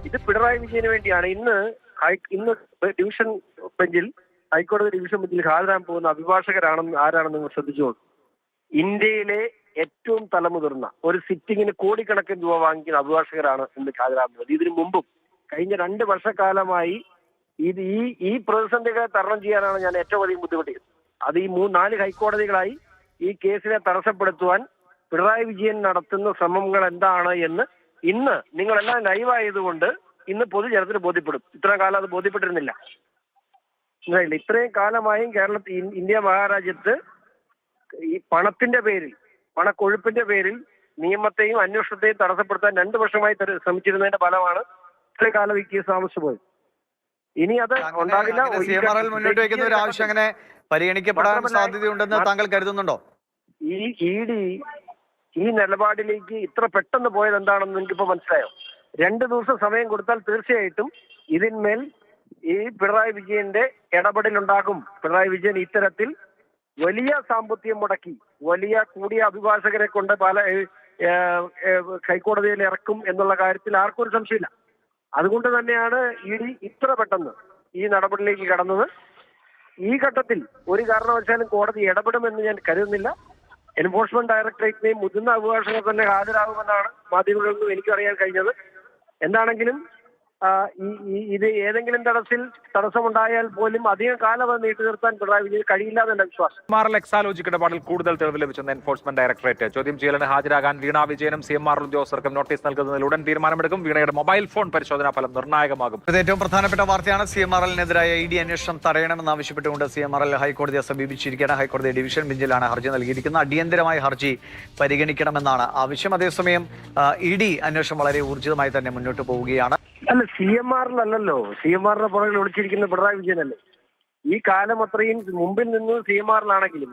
ഇത് പിണറായി വിജയന് വേണ്ടിയാണ്. ഇന്ന് ഡിവിഷൻ ബെഞ്ചിൽ, ഹൈക്കോടതി ഡിവിഷൻ ബെഞ്ചിൽ ഹാജരാൻ പോകുന്ന ആരാണെന്ന് നിങ്ങൾ ശ്രദ്ധിച്ചോളൂ. ഇന്ത്യയിലെ ഏറ്റവും തലമുതിർന്ന ഒരു സിറ്റിങ്ങിന് കോടിക്കണക്കിന് രൂപ വാങ്ങിക്കുന്ന അഭിഭാഷകരാണ് ഇന്ന് ഹാജരാകുന്നത്. ഇതിനു മുമ്പും കഴിഞ്ഞ 2 വർഷക്കാലമായി ഈ പ്രതിസന്ധികളെ തരണം ചെയ്യാനാണ് ഞാൻ ഏറ്റവും അധികം ബുദ്ധിമുട്ടിയത്. അത് ഈ 4 ഹൈക്കോടതികളായി ഈ കേസിനെ തടസ്സപ്പെടുത്തുവാൻ പിണറായി വിജയൻ നടത്തുന്ന ശ്രമങ്ങൾ എന്താണ് എന്ന് ഇന്ന് നിങ്ങളെല്ലാം ലൈവായതുകൊണ്ട് ഇന്ന് പൊതുജനത്തിന് ബോധ്യപ്പെടും. ഇത്രയും കാലം അത് ബോധ്യപ്പെട്ടിരുന്നില്ല. ഇത്രയും കാലമായും ഇന്ത്യ മഹാരാജ്യത്ത് ഈ പണത്തിന്റെ പേരിൽ, പണക്കൊഴുപ്പിന്റെ പേരിൽ നിയമത്തെയും അന്വേഷണത്തെയും തടസ്സപ്പെടുത്താൻ 2 വർഷമായി ശ്രമിച്ചിരുന്നതിന്റെ ഫലമാണ് ഇത്രയും കാലം ഈ കേസ് താമസിച്ചു പോയത്. ഇനി അത് ഉണ്ടാകില്ല. മുന്നോട്ട് വയ്ക്കുന്ന ഒരു ആവശ്യം അങ്ങനെ പരിഗണിക്കപ്പെടാൻ സാധ്യതയുണ്ടെന്ന് താങ്കൾ കരുതുന്നുണ്ടോ? ഈ ഇഡി ഈ നിലപാടിലേക്ക് ഇത്ര പെട്ടെന്ന് പോയത് എന്താണെന്ന് നിങ്ങൾക്കിപ്പോ മനസ്സിലായോ? 2 ദിവസം സമയം കൊടുത്താൽ തീർച്ചയായിട്ടും ഇതിന്മേൽ ഈ പിണറായി വിജയന്റെ ഇടപെടലുണ്ടാകും. പിണറായി വിജയൻ ഇത്തരത്തിൽ വലിയ സാമ്പത്തികം മുടക്കി കൂടിയ അഭിഭാഷകരെ കൊണ്ട് ഹൈക്കോടതിയിൽ ഇറക്കും എന്നുള്ള കാര്യത്തിൽ ആർക്കും ഒരു സംശയമില്ല. അതുകൊണ്ട് തന്നെയാണ് ഇഡി ഇത്ര പെട്ടെന്ന് ഈ നടപടിയിലേക്ക് കടന്നത്. ഈ ഘട്ടത്തിൽ ഒരു കാരണവശാലും കോടതി ഇടപെടുമെന്ന് ഞാൻ കരുതുന്നില്ല. എൻഫോഴ്സ്മെന്റ് ഡയറക്ടറേറ്റിനെയും മുതിർന്ന അഭിഭാഷകർ തന്നെ ഹാജരാകുമെന്നാണ് മാധ്യമങ്ങളിൽ നിന്നും എനിക്കറിയാൻ കഴിഞ്ഞത്. എന്താണെങ്കിലും ഇത് ഏതെങ്കിലും തടസ്സമുണ്ടായാൽ പോലും അധികം കാലം അത് നീട്ടി നിർത്താൻ പിണറായി വിജയൻ കഴിയില്ല എന്നെ വിശ്വാസം. എക്സാലോജിക് ഇടപാടിൽ കൂടുതൽ തെളിവ് ലഭിച്ചെന്ന് എൻഫോഴ്സ്മെന്റ് ഡയറക്ടറേറ്റ്. ചോദ്യം ചെയ്യലിന് ഹാജരാകാൻ വീണ വിജയനും CMR ഉദ്യോഗസ്ഥർക്കും നോട്ടീസ് നൽകുന്നതിൽ ഉടൻ തീരുമാനമെടുക്കും. വീണയുടെ മൊബൈൽ ഫോൺ പരിശോധനാ ഫലം നിർണായകമാകും. ഏറ്റവും പ്രധാനപ്പെട്ട വാർത്തയാണ്. CMRL-നെതിരായ ED അന്വേഷണം തടയണമെന്ന് ആവശ്യപ്പെട്ടുകൊണ്ട് CMRL ഹൈക്കോടതിയെ സമീപിച്ചിരിക്കുകയാണ്. ഹൈക്കോടതി ഡിവിഷൻ ബെഞ്ചിലാണ് ഹർജി നൽകിയിരിക്കുന്നത്. അടിയന്തരമായ ഹർജി പരിഗണിക്കണമെന്നാണ് ആവശ്യം. അതേസമയം ED അന്വേഷണം വളരെ ഊർജിതമായി തന്നെ മുന്നോട്ട് പോവുകയാണ്. അല്ല, CMRL-അല്ലല്ലോ. CMR-ന്റെ പുറകിൽ ഒളിച്ചിരിക്കുന്ന പിണറായി വിജയനല്ലേ. ഈ കാലം അത്രയും മുമ്പിൽ നിന്ന് CMR-ലാണെങ്കിലും